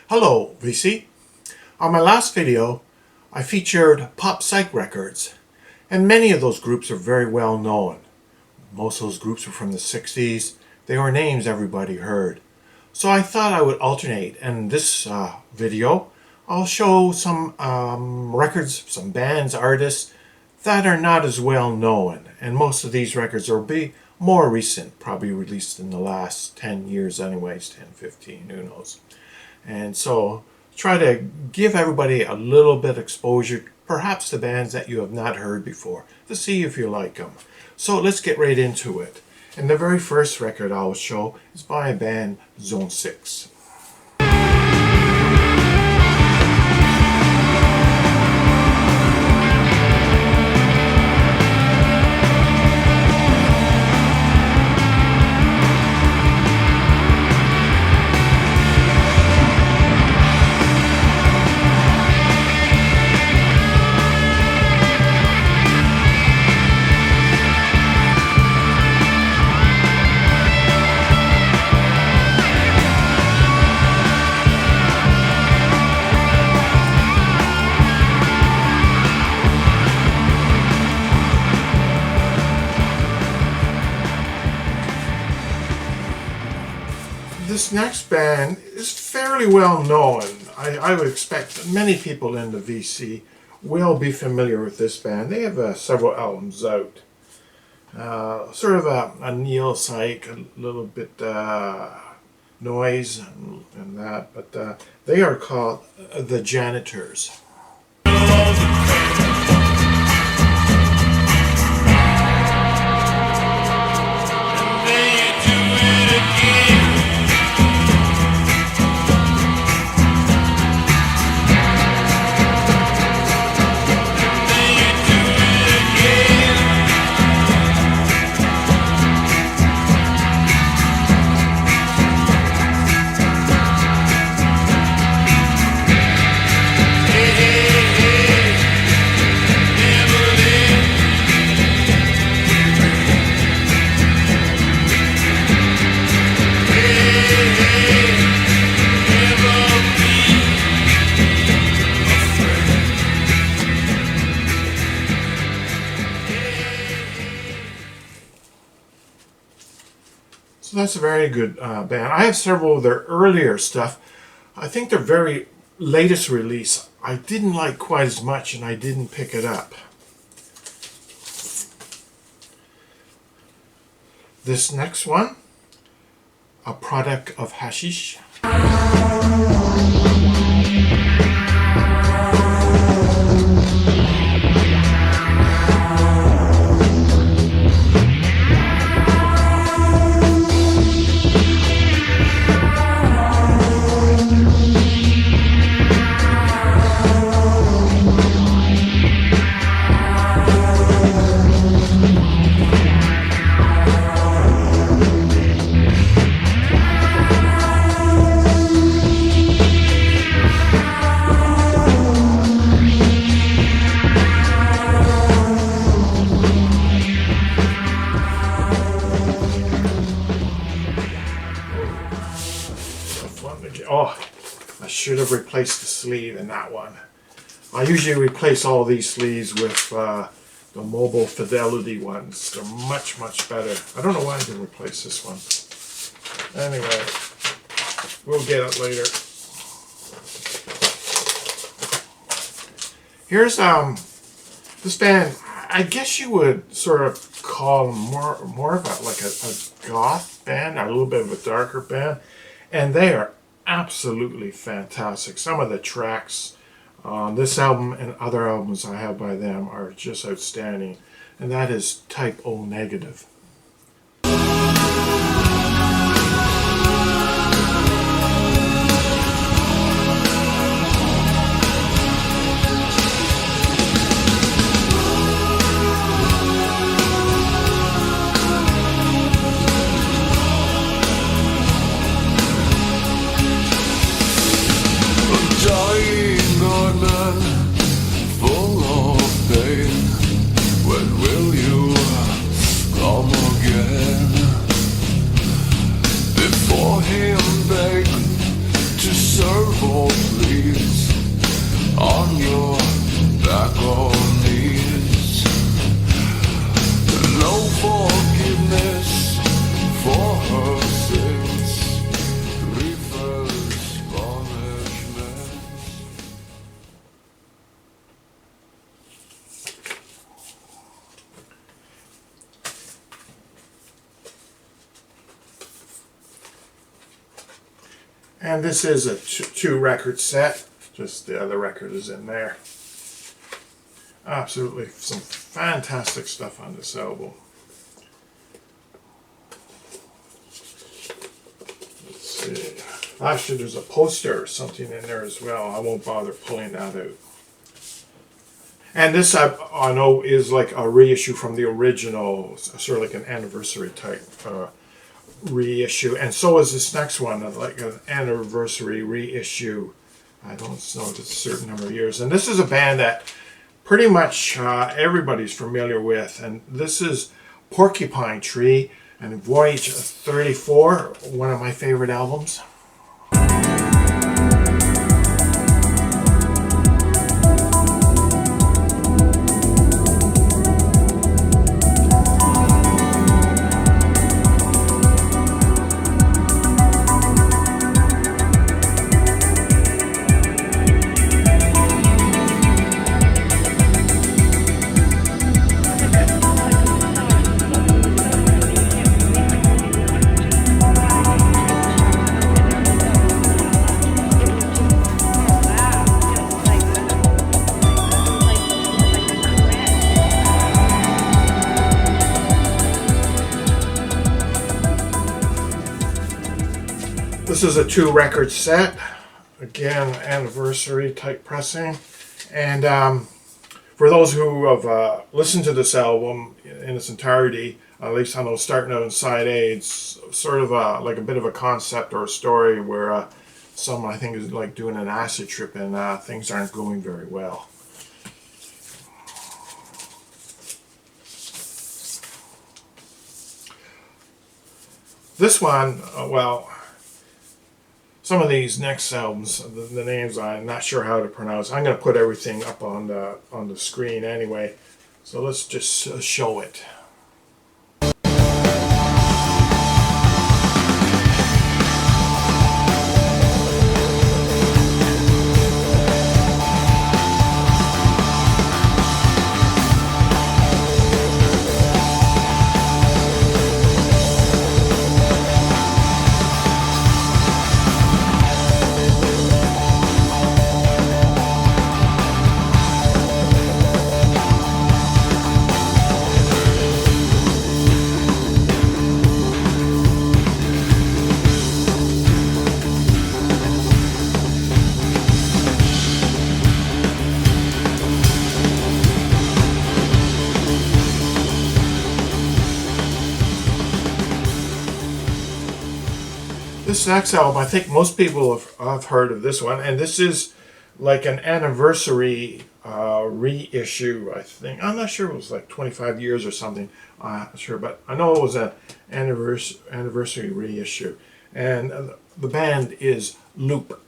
Hello, VC. On my last video, I featured Pop Psych Records, and many of those groups are very well known. Most of those groups were from the 60s. They were names everybody heard. So I thought I would alternate, and in this video, I'll show some records, some bands, artists that are not as well known. And most of these records will be more recent, probably released in the last 10 years anyways, 10, 15, who knows. And so try to give everybody a little bit exposure, perhaps to bands that you have not heard before, to see if you like them. So let's get right into it. And the very first record I'll show is by a band, Zone 6. This next band is fairly well known. I would expect that many people in the VC will be familiar with this band. They have several albums out. Sort of a neo-psych, a little bit noise and that, but they are called The Janitors. So that's a very good band. I have several of their earlier stuff. I think their very latest release I didn't like quite as much, and I didn't pick it up. This next one, A Product of Hashish. Oh, I should have replaced the sleeve in that one. I usually replace all these sleeves with the Mobile Fidelity ones. They're much, much better. I don't know why I didn't replace this one. Anyway, we'll get it later. Here's this band. I guess you would sort of call them more of a goth band, a little bit of a darker band, and they are absolutely fantastic. Some of the tracks on this album and other albums I have by them are just outstanding, and that is Type O Negative. Full of pain, when will you come again? Before him begged to serve for please, on your back or knees. No forgiveness for her sins, refers punishment. And this is a two record set. Just the other record is in there. Absolutely some fantastic stuff on this album. Let's see. Actually, there's a poster or something in there as well. I won't bother pulling that out. And this I know is like a reissue from the original, sort of like an anniversary type reissue. And so is this next one, like an anniversary reissue. I don't know, it's a certain number of years. And this is a band that pretty much everybody's familiar with. And this is Porcupine Tree and Voyage 34, one of my favorite albums. This is a 2-record set, again anniversary type pressing, and for those who have listened to this album in its entirety, at least I know starting out in side A, it's sort of like a bit of a concept or a story where someone I think is like doing an acid trip and things aren't going very well. This one, well, some of these next albums, the names I'm not sure how to pronounce. I'm going to put everything up on the screen anyway. So let's just show it. This next album, I think most people have heard of this one, and this is like an anniversary reissue, I think. I'm not sure, it was like 25 years or something, I'm not sure, but I know it was an anniversary reissue. And the band is Loop.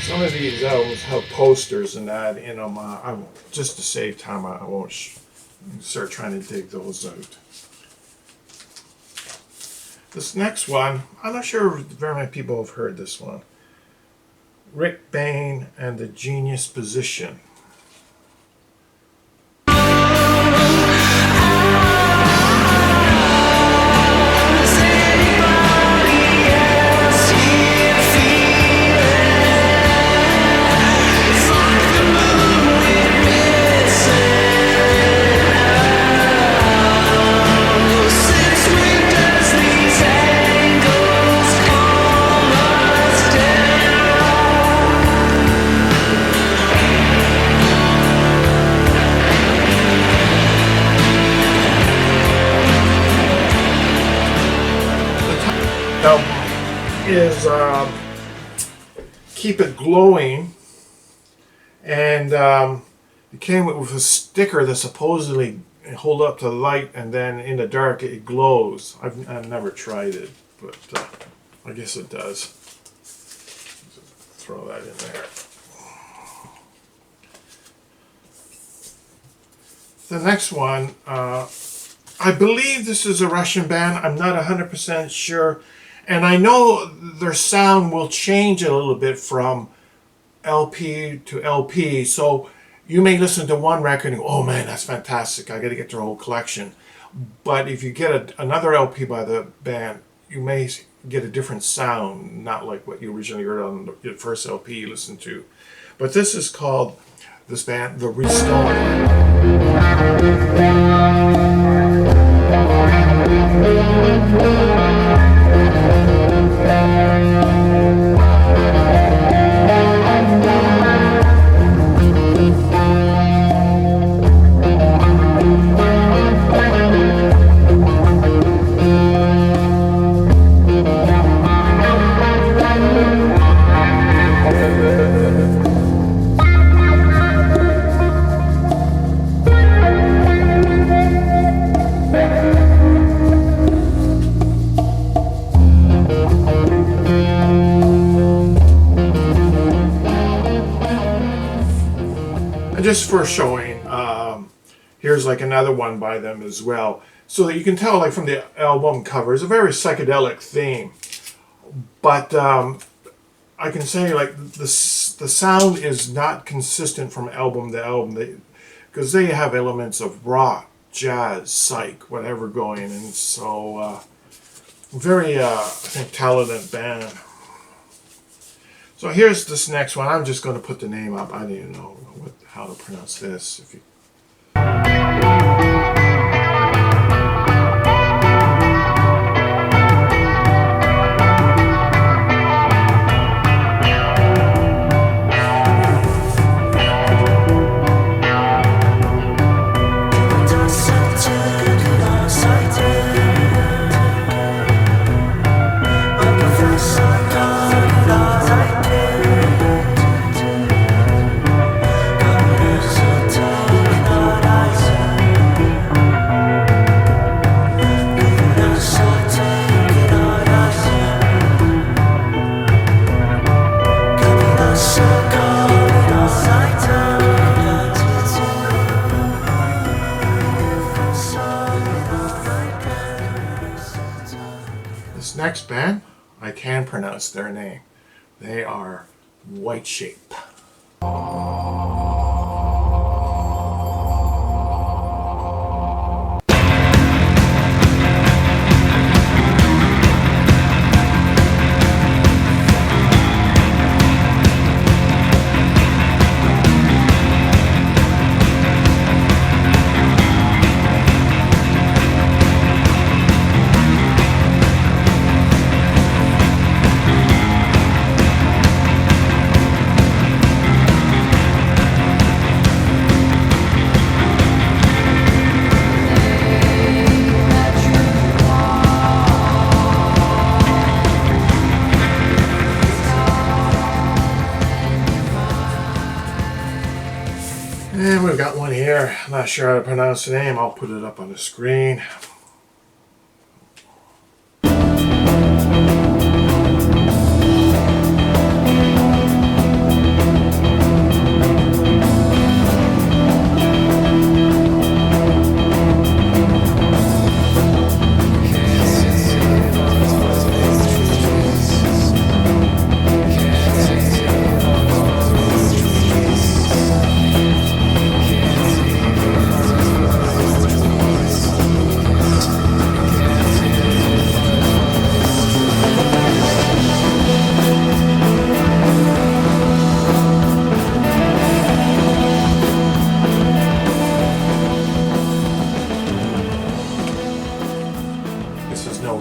Some of these albums have posters and that in them. I won't, just to save time, I won't start trying to dig those out. This next one, I'm not sure very many people have heard this one. Rick Bain and the Genius Position. is Keep It Glowing, and it came with a sticker that supposedly hold up to the light, and then in the dark it glows. I've never tried it, but I guess it does. Throw that in there. The next one, I believe this is a Russian band. I'm not 100% sure. And I know their sound will change a little bit from LP to LP. So you may listen to one record and go, oh man, that's fantastic. I got to get their whole collection. But if you get another LP by the band, you may get a different sound, not like what you originally heard on the first LP you listened to. But this is called, this band, The Restored. Just for showing, here's like another one by them as well, so that you can tell, like from the album cover, it's a very psychedelic theme. But I can say, like, the sound is not consistent from album to album, because they have elements of rock, jazz, psych, whatever going, and so very I think talented band. So here's this next one. I'm just going to put the name up. I don't even know how to pronounce this. If you next band, I can pronounce their name. They are White Shape. And we've got one here. I'm not sure how to pronounce the name. I'll put it up on the screen.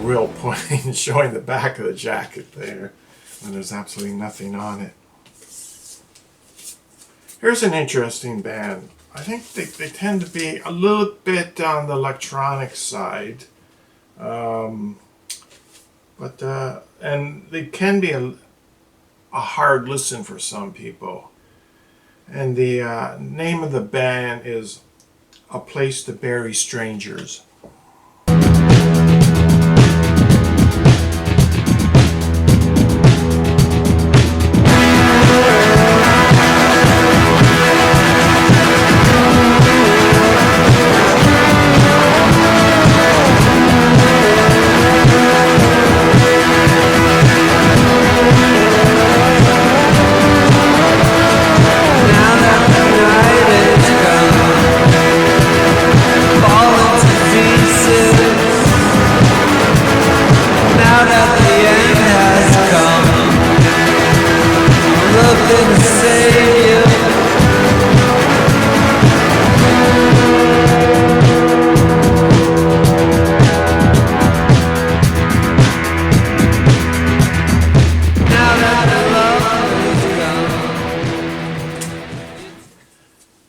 Real point in showing the back of the jacket there when there's absolutely nothing on it. Here's an interesting band. I think they tend to be a little bit on the electronic side, but and they can be a hard listen for some people. And the name of the band is A Place to Bury Strangers.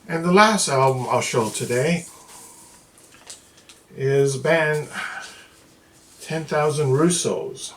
And the last album I'll show today is band 10,000 Russos.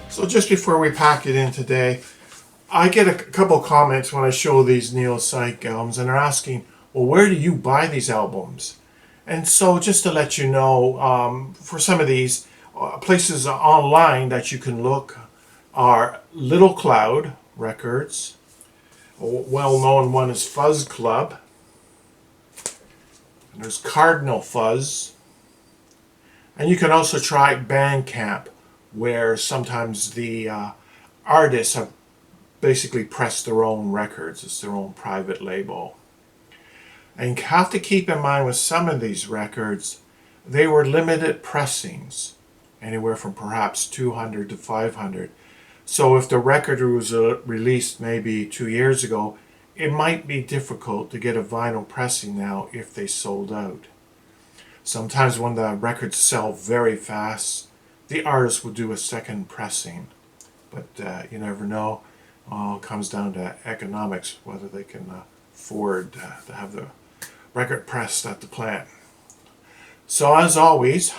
So just before we pack it in today, I get a couple comments when I show these neo-psych albums, and they're asking, well, where do you buy these albums? And so just to let you know, for some of these places online that you can look are Little Cloud Records. A well-known one is Fuzz Club. And there's Cardinal Fuzz. And you can also try Bandcamp, where sometimes the artists have basically pressed their own records. It's their own private label. And you have to keep in mind with some of these records, they were limited pressings, anywhere from perhaps 200 to 500. So if the record was released maybe 2 years ago, it might be difficult to get a vinyl pressing now if they sold out. Sometimes when the records sell very fast, the artist will do a second pressing, but you never know. It comes down to economics, whether they can afford to have the record pressed at the plant. So as always,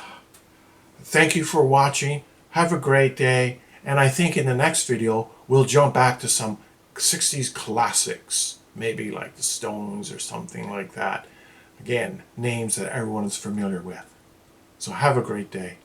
thank you for watching. Have a great day, and I think in the next video we'll jump back to some 60s classics, maybe like the Stones or something like that. Again, names that everyone is familiar with. So have a great day.